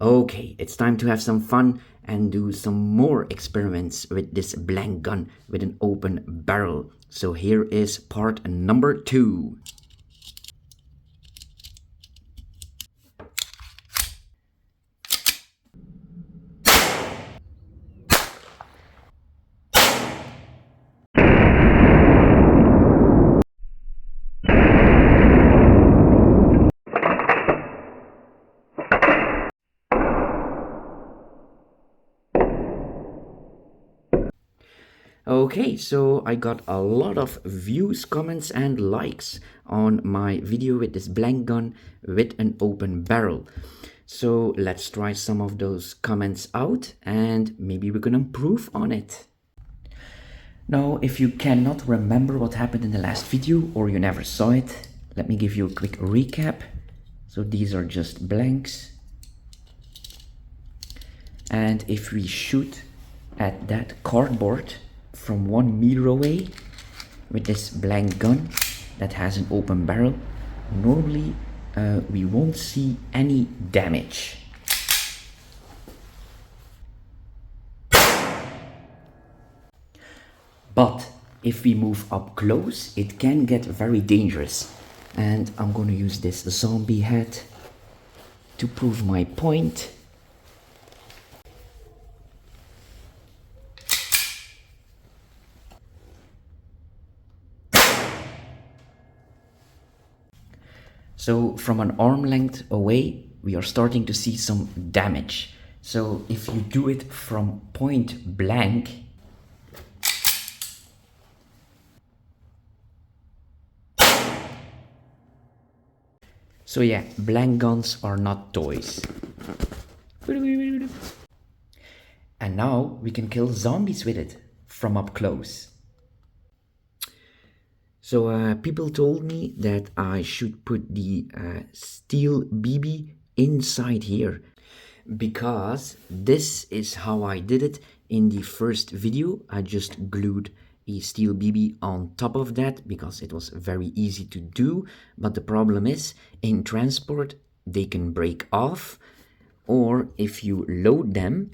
Okay, it's time to have some fun and do some more experiments with this blank gun with an open barrel. So here is part number 2. Okay, so I got a lot of views, comments and likes on my video with this blank gun with an open barrel. So let's try some of those comments out and maybe we can improve on it. Now, if you cannot remember what happened in the last video or you never saw it, let me give you a quick recap. So these are just blanks. And if we shoot at that cardboard from 1 meter away with this blank gun that has an open barrel, normally we won't see any damage. But if we move up close, it can get very dangerous. And I'm gonna use this zombie head to prove my point. So from an arm length away, we are starting to see some damage. So if you do it from point blank, so yeah, blank guns are not toys. And now we can kill zombies with it from up close. So people told me that I should put the steel BB inside here, because this is how I did it in the first video. I just glued a steel BB on top of that because it was very easy to do. But the problem is, in transport they can break off, or if you load them,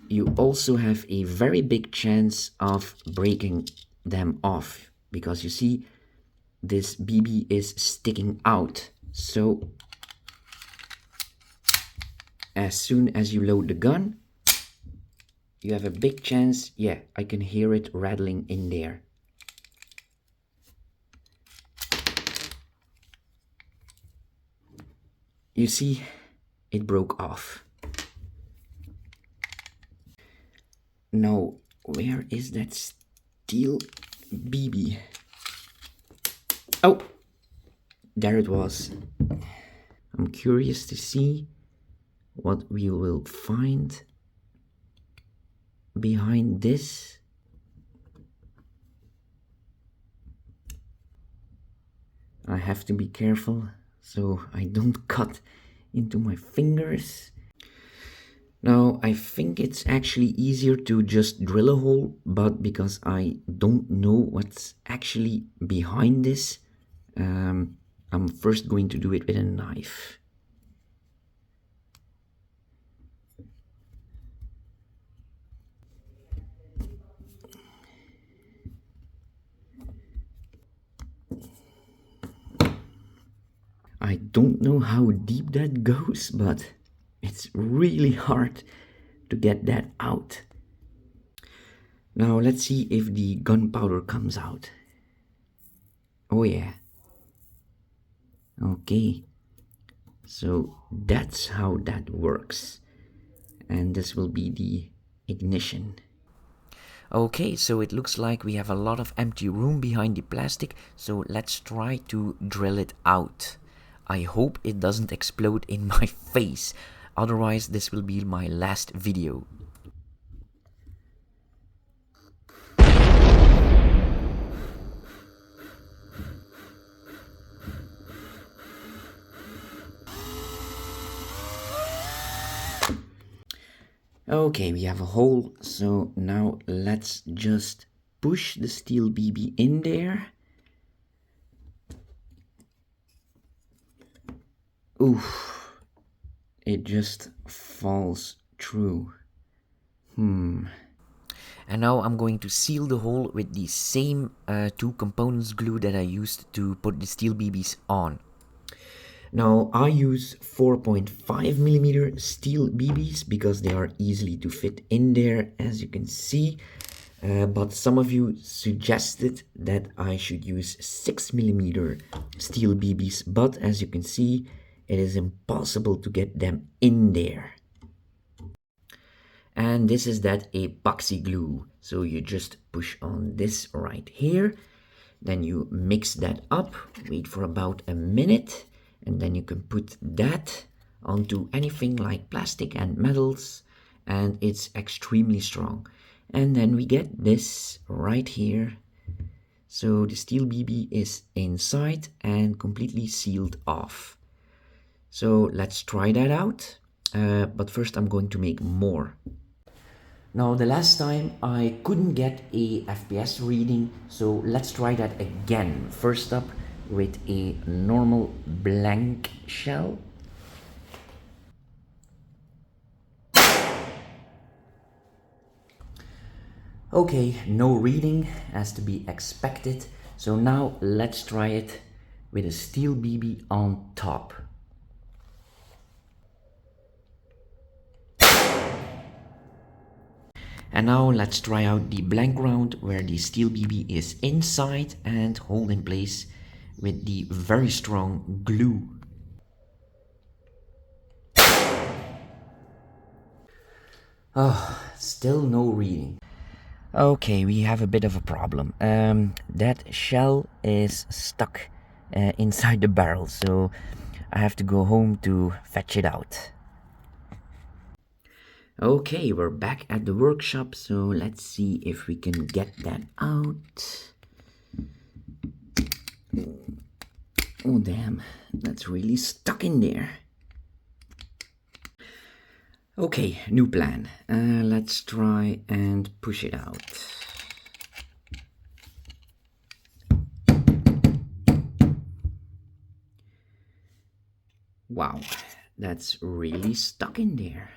you also have a very big chance of breaking them off, because you see this BB is sticking out. So as soon as you load the gun, you have a big chance. Yeah, I can hear it rattling in there. You see, it broke off. Now, where is that steel BB? Oh, there it was. I'm curious to see what we will find behind this. I have to be careful so I don't cut into my fingers. Now, I think it's actually easier to just drill a hole, but because I don't know what's actually behind this, I'm first going to do it with a knife. I don't know how deep that goes, but it's really hard to get that out. Now let's see if the gunpowder comes out. Oh yeah. Okay. So that's how that works. And this will be the ignition. Okay, so it looks like we have a lot of empty room behind the plastic, so let's try to drill it out. I hope it doesn't explode in my face, otherwise this will be my last video. Okay, we have a hole, so now let's just push the steel BB in there. Oof, it just falls through. And now I'm going to seal the hole with the same two components glue that I used to put the steel BBs on. Now I use 4.5 millimeter steel BBs because they are easily to fit in there, as you can see. But some of you suggested that I should use 6 millimeter steel BBs, but as you can see, it is impossible to get them in there. And this is that epoxy glue. So you just push on this right here, then you mix that up, wait for about a minute, and then you can put that onto anything like plastic and metals, and it's extremely strong. And then we get this right here. So the steel BB is inside and completely sealed off. So let's try that out. But first I'm going to make more. Now the last time I couldn't get a FPS reading, so let's try that again. First up with a normal blank shell. Okay, no reading as to be expected. So now let's try it with a steel BB on top. And now let's try out the blank round where the steel BB is inside and hold in place with the very strong glue. Oh, still no reading. Okay, we have a bit of a problem. That shell is stuck inside the barrel, so I have to go home to fetch it out. Okay, we're back at the workshop, so let's see if we can get that out. Oh damn, that's really stuck in there. Okay, new plan. Let's try and push it out. Wow, that's really stuck in there.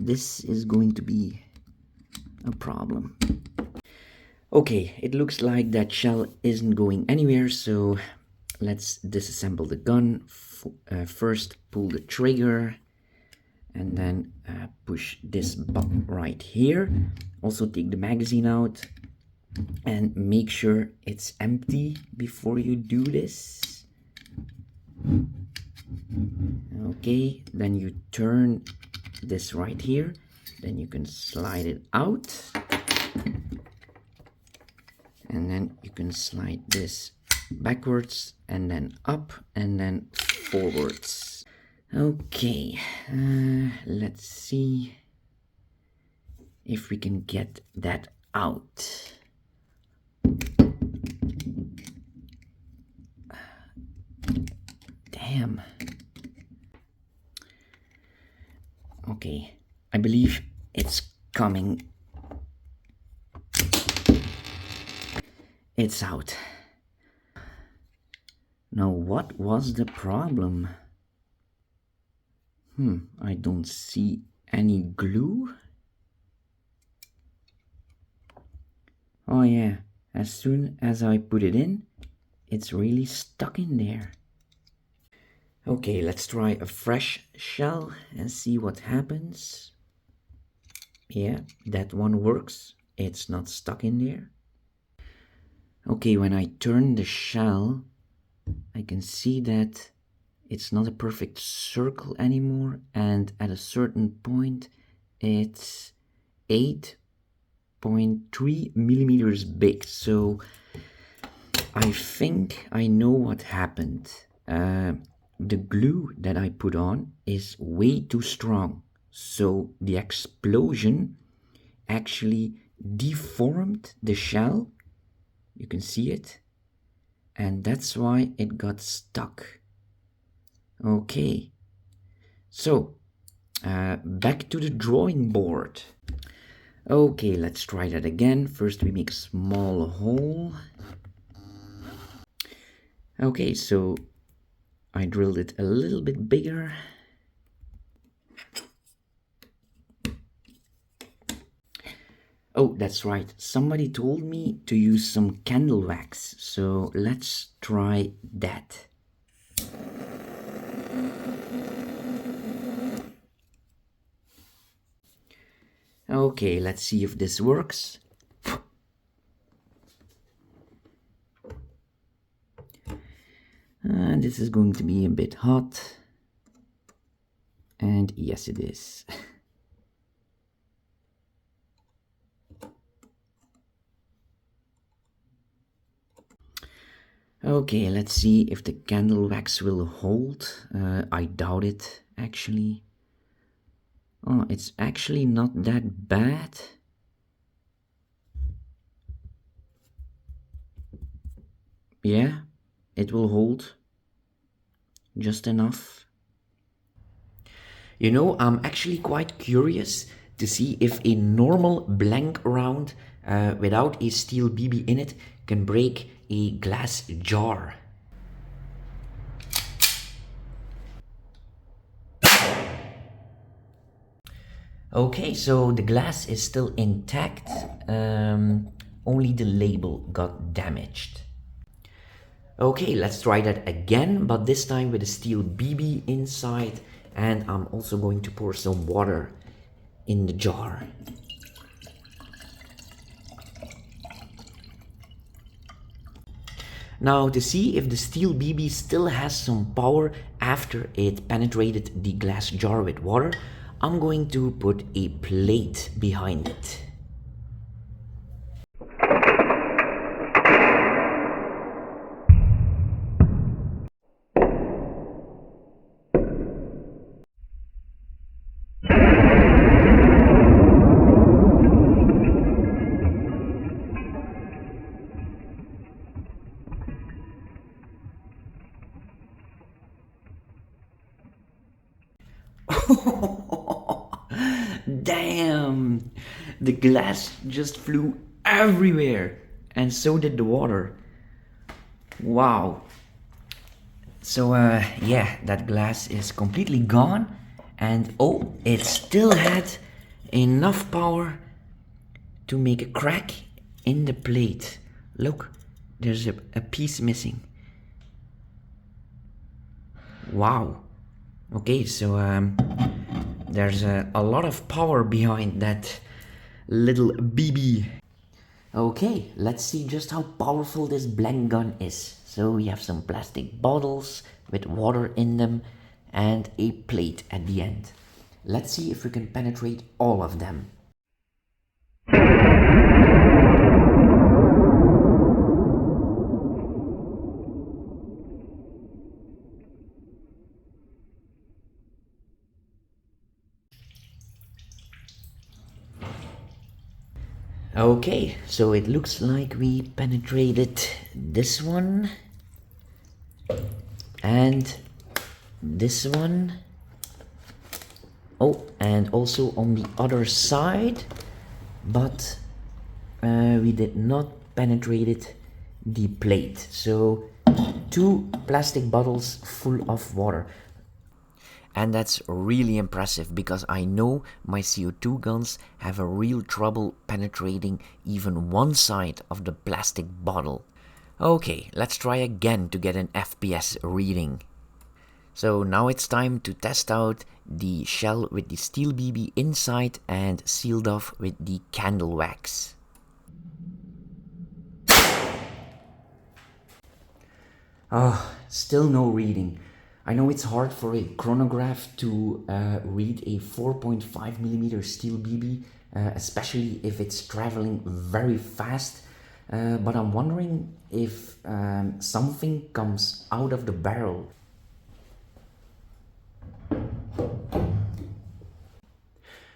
This is going to be a problem. Okay, it looks like that shell isn't going anywhere, so let's disassemble the gun. First, pull the trigger and then push this button right here. Also take the magazine out and make sure it's empty before you do this. Okay, then you turn this right here, then you can slide it out, and then you can slide this backwards and then up and then forwards. Okay, let's see if we can get that out. Damn. Okay, I believe it's coming. It's out. Now, what was the problem? I don't see any glue. Oh yeah, as soon as I put it in, it's really stuck in there. Okay, let's try a fresh shell and see what happens. Yeah, that one works. It's not stuck in there. Okay, when I turn the shell, I can see that it's not a perfect circle anymore, and at a certain point, it's 8.3 millimeters big. So I think I know what happened. The glue that I put on is way too strong, so the explosion actually deformed the shell. You can see it, and that's why it got stuck. Okay, so back to the drawing board. Okay, let's try that again. First we make a small hole. Okay, so I drilled it a little bit bigger. Oh, that's right. Somebody told me to use some candle wax, so let's try that. Okay, let's see if this works. This is going to be a bit hot. And yes, it is. Okay, let's see if the candle wax will hold. I doubt it, actually. Oh, it's actually not that bad. Yeah, it will hold just enough. You know, I'm actually quite curious to see if a normal blank round without a steel BB in it can break a glass jar. Okay, so the glass is still intact, only the label got damaged. Okay, let's try that again, but this time with a steel BB inside, and I'm also going to pour some water in the jar. Now, to see if the steel BB still has some power after it penetrated the glass jar with water, I'm going to put a plate behind it. Damn! The glass just flew everywhere, and so did the water. Wow. So, yeah, that glass is completely gone, and oh, it still had enough power to make a crack in the plate. Look, there's a piece missing. Wow. Okay, so there's a lot of power behind that little BB. Okay, let's see just how powerful this blank gun is. So we have some plastic bottles with water in them and a plate at the end. Let's see if we can penetrate all of them. Okay, so it looks like we penetrated this one and this one. Oh, and also on the other side, but we did not penetrate the plate. So 2 plastic bottles full of water. And that's really impressive because I know my CO2 guns have a real trouble penetrating even one side of the plastic bottle. Okay, let's try again to get an FPS reading. So now it's time to test out the shell with the steel BB inside and sealed off with the candle wax. Oh, still no reading. I know it's hard for a chronograph to read a 4.5mm steel BB, especially if it's traveling very fast. But I'm wondering if something comes out of the barrel.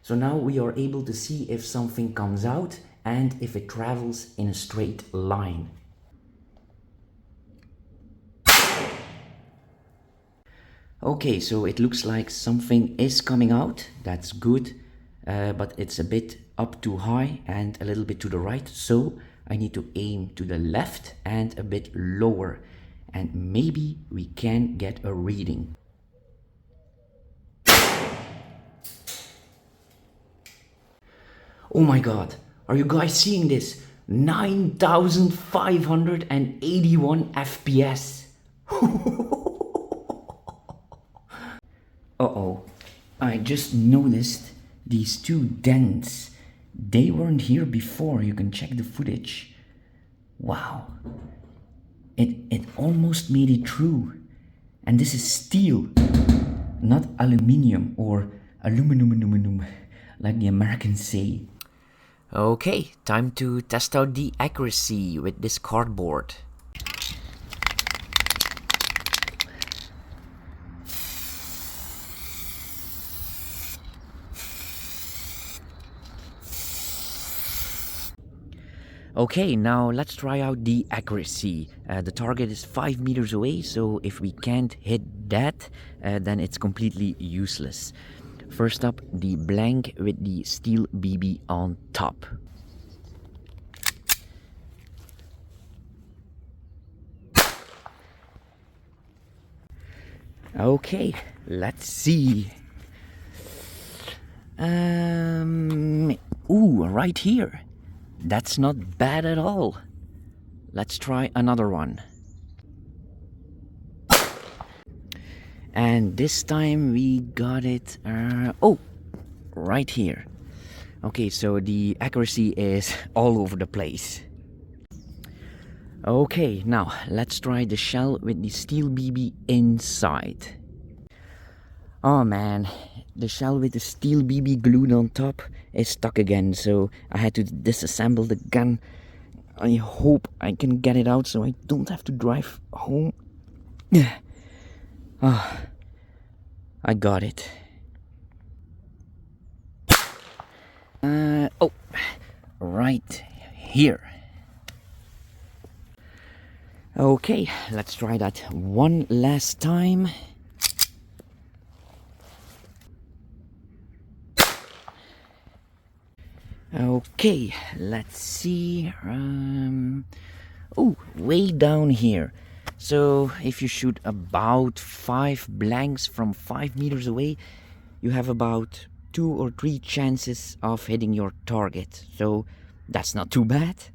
So now we are able to see if something comes out and if it travels in a straight line. Okay, so it looks like something is coming out. That's good, but it's a bit up too high and a little bit to the right. So I need to aim to the left and a bit lower. and maybe we can get a reading. Oh my god, are you guys seeing this? 9,581 FPS. Uh-oh, I just noticed these two dents. They weren't here before. You can check the footage. Wow. It almost made it through. And this is steel, not aluminium or aluminum, like the Americans say. Okay, time to test out the accuracy with this cardboard. Okay, now let's try out the accuracy. The target is 5 meters away, so if we can't hit that, then it's completely useless. First up, the blank with the steel BB on top. Okay, let's see. Ooh, right here. That's not bad at all. Let's try another one. And this time we got it, oh, right here. Okay, so the accuracy is all over the place. Okay, now let's try the shell with the steel BB inside. Oh man, the shell with the steel BB glued on top is stuck again, so I had to disassemble the gun. I hope I can get it out so I don't have to drive home. Ah, I got it. Oh, right here. Okay, let's try that one last time. Okay, let's see. Oh, way down here. So if you shoot about 5 blanks from 5 meters away, you have about 2 or 3 chances of hitting your target. So that's not too bad.